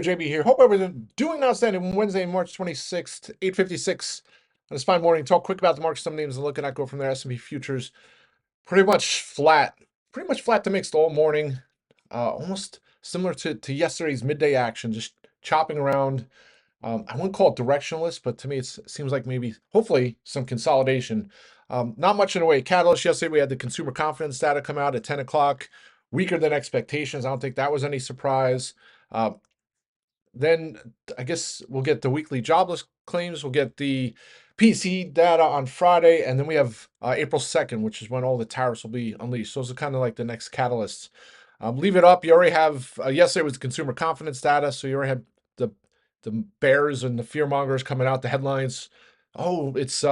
JB here. Hope everyone doing outstanding. Wednesday, March 26th, 8:56. On this fine morning, talk quick about the market, some names and looking at go from there. S&P futures pretty much flat, to mixed all morning. Almost similar to yesterday's midday action, just chopping around. I wouldn't call it directionless, but to me, it seems like maybe, hopefully, some consolidation. Not much in the way of catalyst. Yesterday, we had the consumer confidence data come out at 10 o'clock, weaker than expectations. I don't think that was any surprise. Uh, then I guess we'll get the weekly jobless claims. We'll get the PC data on Friday, and then we have April 2nd, which is when all the tariffs will be unleashed. Those are kind of like the next catalysts. Leave it up. You already have yesterday was consumer confidence data, so you already had the bears and the fear mongers coming out. The headlines, oh, it's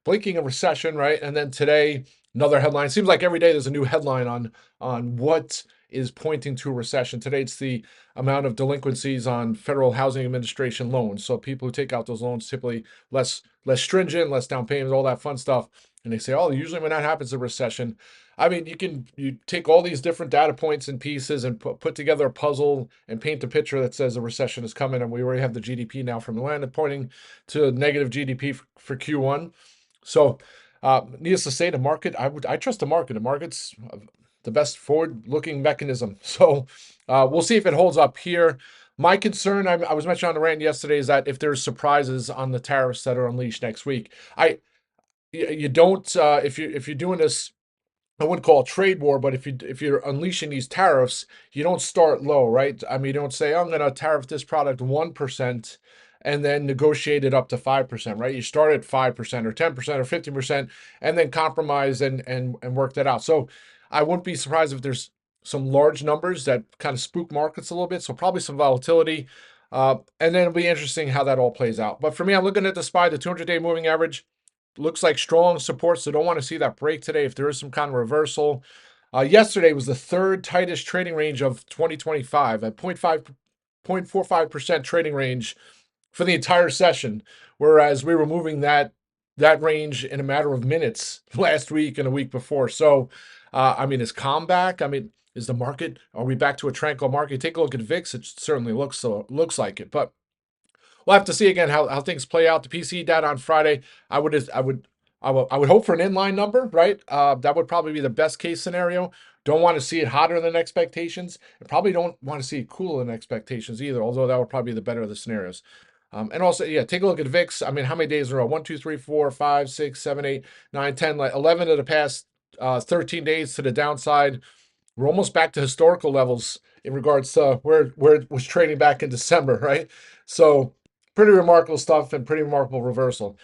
blinking a recession, right? And then today another headline. Seems like every day there's a new headline on what is pointing to a recession. Today it's the amount of delinquencies on Federal Housing Administration loans. So people who take out those loans typically less stringent, less down payments, all that fun stuff. And they say, oh, usually when that happens, a recession. I mean, you take all these different data points and pieces and put together a puzzle and paint a picture that says a recession is coming. And we already have the GDP now from Atlanta pointing to negative GDP for Q1. So, needless to say, the market, I trust the market. The market's the best forward-looking mechanism. So we'll see if it holds up here. My concern, I was mentioning on the rant yesterday, is that if there's surprises on the tariffs that are unleashed next week, you don't if you're doing this, I wouldn't call it trade war, but if you're unleashing these tariffs, you don't start low, right? I mean, you don't say, oh, I'm going to tariff this product 1% and then negotiate it up to 5%, right? You start at 5% or 10% or 50% and then compromise and work that out. So I wouldn't be surprised if there's some large numbers that kind of spook markets a little bit. So probably some volatility. And then it'll be interesting how that all plays out. But for me, I'm looking at the SPY, the 200-day moving average. Looks like strong support, so don't want to see that break today if there is some kind of reversal. Yesterday was the third tightest trading range of 2025 at 0.45% trading range for the entire session, whereas we were moving that range in a matter of minutes last week and a week before. So, I mean, is calm back? I mean, is the market? Are we back to a tranquil market? Take a look at VIX. It certainly looks like it, but we'll have to see again how things play out. The PC data on Friday, I would I would hope for an inline number, right? That would probably be the best case scenario. Don't want to see it hotter than expectations, and probably don't want to see it cooler than expectations either. Although that would probably be the better of the scenarios. And also, yeah, take a look at VIX. I mean, how many days in a row? 1, 2, 3, 4, 5, 6, 7, 8, 9, 10, like 11 of the past 13 days to the downside. We're almost back to historical levels in regards to where it was trading back in December, right? So pretty remarkable stuff and pretty remarkable reversal.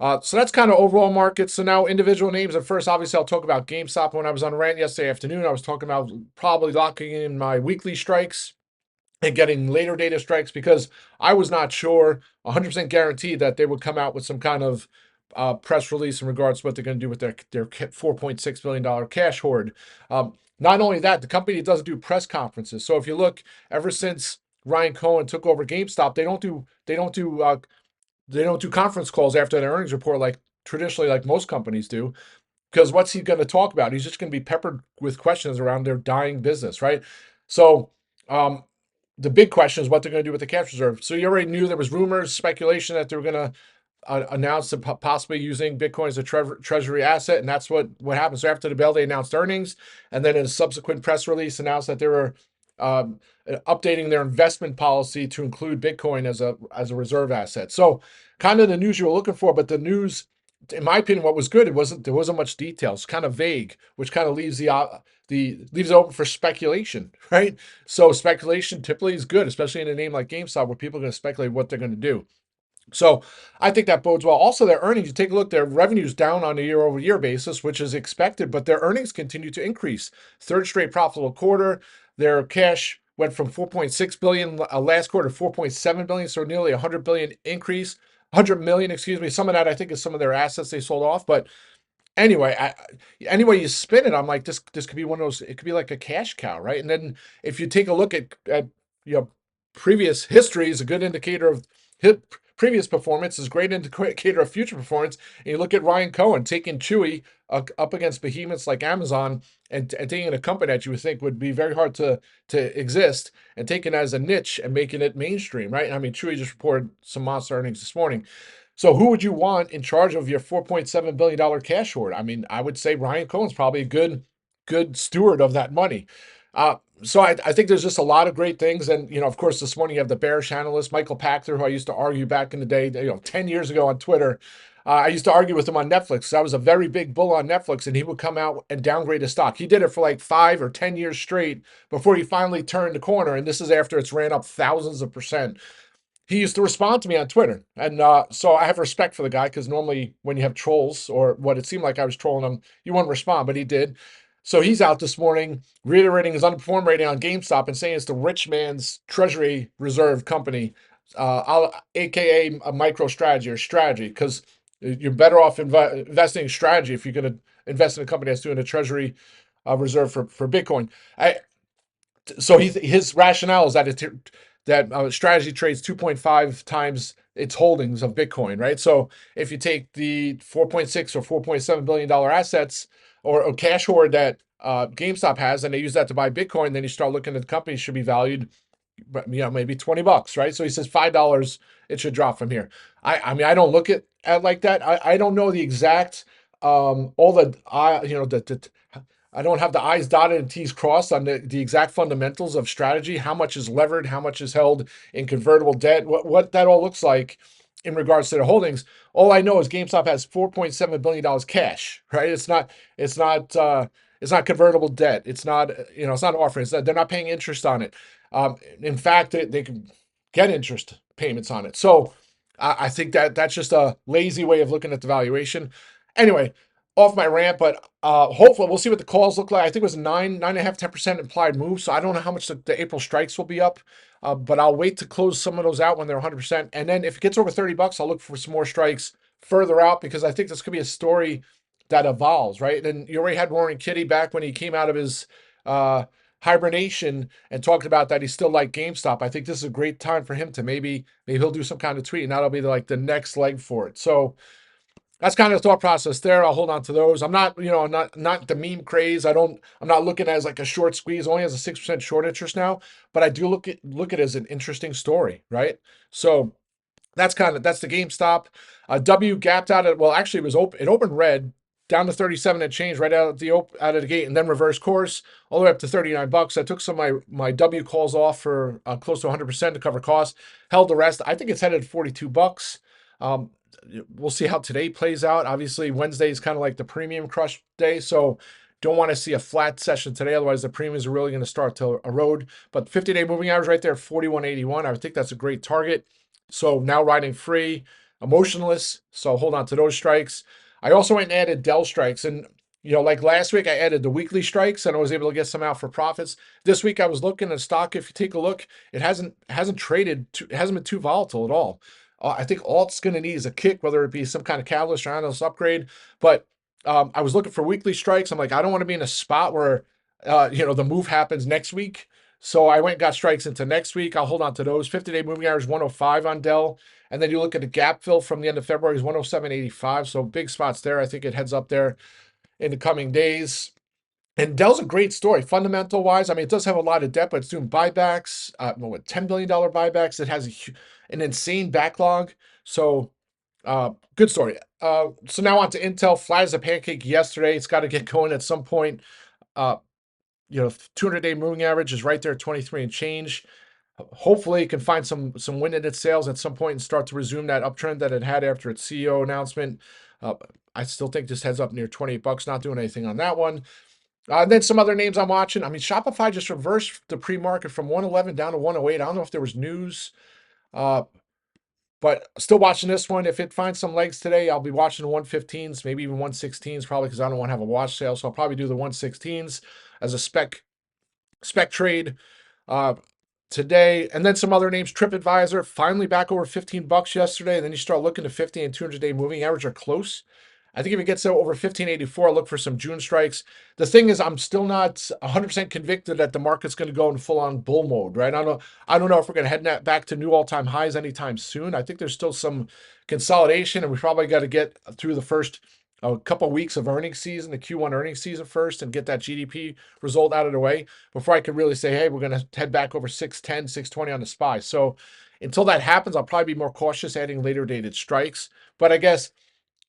So that's kind of overall market. So now individual names. At first, obviously, I'll talk about GameStop. When I was on rant yesterday afternoon, I was talking about probably locking in my weekly strikes and getting later data strikes because I was not sure 100% guaranteed that they would come out with some kind of press release in regards to what they're going to do with their $4.6 billion cash hoard. Not only that, the company doesn't do press conferences. So if you look, ever since Ryan Cohen took over GameStop, they don't do conference calls after their earnings report like traditionally like most companies do. Because what's he going to talk about? He's just going to be peppered with questions around their dying business, right? So um, the big question is what they're going to do with the cash reserve. So you already knew there was rumors, speculation that they were going to announce possibly using Bitcoin as a treasury asset, and that's what happened. So after the bell, they announced earnings, and then in a subsequent press release, announced that they were um, updating their investment policy to include Bitcoin as a reserve asset. So kind of the news you were looking for, but the news, in my opinion, what was good, there wasn't much detail. It's kind of vague, which kind of leaves leaves it open for speculation, right? So speculation typically is good, especially in a name like GameStop, where people are going to speculate what they're going to do. So I think that bodes well. Also, their earnings, you take a look, their revenue's down on a year-over-year basis, which is expected, but their earnings continue to increase. Third straight profitable quarter. Their cash went from 4.6 billion last quarter to 4.7 billion, so nearly 100 billion increase. 100 million, excuse me. Some of that I think is some of their assets they sold off, but anyway, any way you spin it, I'm like this could be one of those. It could be like a cash cow, right? And then if you take a look at you know previous history, is a good indicator of previous performance is a great indicator of future performance. And you look at Ryan Cohen taking Chewy up against behemoths like Amazon and taking a company that you would think would be very hard to exist and taking it as a niche and making it mainstream, right? I mean, Chewy just reported some monster earnings this morning. So who would you want in charge of your $4.7 billion cash hoard? I mean, I would say Ryan Cohen's probably a good steward of that money. So I think there's just a lot of great things. And, of course, this morning you have the bearish analyst, Michael Pachter, who I used to argue back in the day, 10 years ago on Twitter. I used to argue with him on Netflix. I was a very big bull on Netflix, and he would come out and downgrade his stock. He did it for like 5 or 10 years straight before he finally turned the corner. And this is after it's ran up thousands of percent. He used to respond to me on Twitter. And so I have respect for the guy, because normally when you have trolls, or what it seemed like I was trolling him, you wouldn't respond, but he did. So he's out this morning reiterating his underperform rating on GameStop and saying it's the rich man's treasury reserve company, aka a micro strategy or strategy, because you're better off investing in strategy if you're going to invest in a company that's doing a treasury reserve for Bitcoin. So his rationale is that strategy trades 2.5 times its holdings of Bitcoin, right? So if you take the 4.6 or $4.7 billion assets or cash hoard that GameStop has, and they use that to buy Bitcoin, then you start looking at the company should be valued, maybe $20, right? So he says $5 it should drop from here. I mean, I don't look at like that. I don't know the exact all the I don't have the I's dotted and T's crossed on the exact fundamentals of strategy, how much is levered, how much is held in convertible debt, what that all looks like in regards to their holdings. All I know is GameStop has $4.7 billion cash, right? It's not convertible debt. It's not, it's not offering. They're not paying interest on it. In fact, they can get interest payments on it. So I think that's just a lazy way of looking at the valuation. Anyway, off my rant, but hopefully we'll see what the calls look like. I think it was 9.5, 10% implied move. So I don't know how much the April strikes will be up, but I'll wait to close some of those out when they're 100%. And then if it gets over $30, I'll look for some more strikes further out, because I think this could be a story that evolves, right? And you already had Roaring Kitty back when he came out of his hibernation and talked about that he still liked GameStop. I think this is a great time for him to maybe he'll do some kind of tweet, and that'll be like the next leg for it. So that's kind of the thought process there. I'll hold on to those. I'm not, not the meme craze. I'm not looking at it as like a short squeeze. Only has a 6% short interest now, but I do look at it as an interesting story, right? So that's the GameStop. W gapped out at, well, actually it was open. It opened red down to 37 and change right out of the gate, and then reverse course all the way up to $39. I took some of my W calls off for close to 100% to cover costs. Held the rest. I think it's headed $42. We'll see how today plays out. Obviously, Wednesday is kind of like the premium crush day, so don't want to see a flat session today. Otherwise, the premiums are really going to start to erode. But 50-day moving average right there, 41.81. I think that's a great target. So now riding free, emotionless. So hold on to those strikes. I also went and added DELL strikes. And, like last week, I added the weekly strikes and I was able to get some out for profits. This week, I was looking at stock. If you take a look, it hasn't traded, it hasn't been too volatile at all. I think all it's going to need is a kick, whether it be some kind of catalyst or analyst upgrade. But I was looking for weekly strikes. I'm like, I don't want to be in a spot where, the move happens next week. So I went and got strikes into next week. I'll hold on to those. 50-day moving average 105 on DELL. And then you look at the gap fill from the end of February is 107.85. So big spots there. I think it heads up there in the coming days. And DELL's a great story, fundamental wise. I mean, it does have a lot of debt, but it's doing buybacks, $10 billion buybacks. It has an insane backlog. So good story. So now on to Intel. Flat as a pancake yesterday. It's got to get going at some point. 200-day moving average is right there at 23 and change. Hopefully it can find some wind in its sails at some point and start to resume that uptrend that it had after its CEO announcement. I still think this heads up near $28, not doing anything on that one. And then some other names I'm watching. I mean, Shopify just reversed the pre-market from 111 down to 108. I don't know if there was news, but still watching this one. If it finds some legs today, I'll be watching the 115s, maybe even 116s, probably because I don't want to have a watch sale. So I'll probably do the 116s as a spec trade today. And then some other names. TripAdvisor finally back over $15 yesterday. And then you start looking to 50 and 200-day moving average are close. I think if it gets over 1584, look for some June strikes. The thing is, I'm still not 100% convicted that the market's going to go in full-on bull mode, right? I don't know if we're going to head back to new all-time highs anytime soon. I think there's still some consolidation, and we probably got to get through the first a couple of weeks of earnings season, the Q1 earnings season first, and get that GDP result out of the way before I could really say, hey, we're going to head back over 610, 620 on the SPY. So until that happens, I'll probably be more cautious adding later dated strikes. But I guess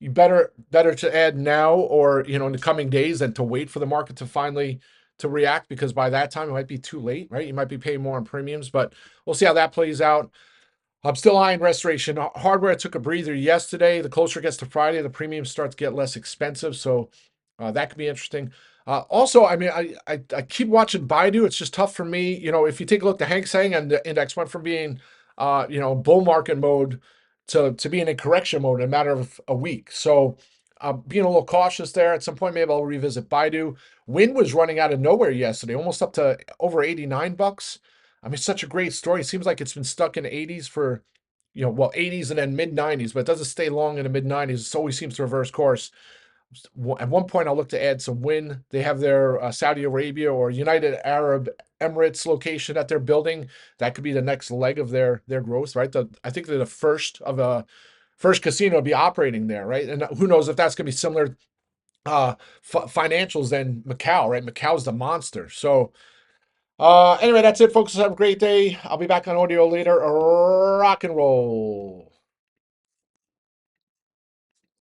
you better to add now or in the coming days than to wait for the market to finally to react, because by that time it might be too late, right? You might be paying more on premiums, but we'll see how that plays out. I'm still eyeing restoration. Hardware took a breather yesterday. The closer it gets to Friday, the premiums start to get less expensive. So that could be interesting. Also, I mean, I keep watching Baidu. It's just tough for me. If you take a look, the Hang Seng and the index went from being, bull market mode to being in correction mode in a matter of a week. So being a little cautious there. At some point, maybe I'll revisit Baidu. Wind was running out of nowhere yesterday, almost up to over $89. I mean, such a great story. It seems like it's been stuck in the 80s for, 80s and then mid 90s, but it doesn't stay long in the mid 90s. It always seems to reverse course. At one point, I'll look to add some wind. They have their Saudi Arabia or United Arab Emirates location that they're building. That could be the next leg of their growth, right? I think they're the first casino to be operating there, right? And who knows if that's going to be similar financials than Macau, right? Macau's the monster. So anyway, that's it, folks. Have a great day. I'll be back on audio later. Rock and roll.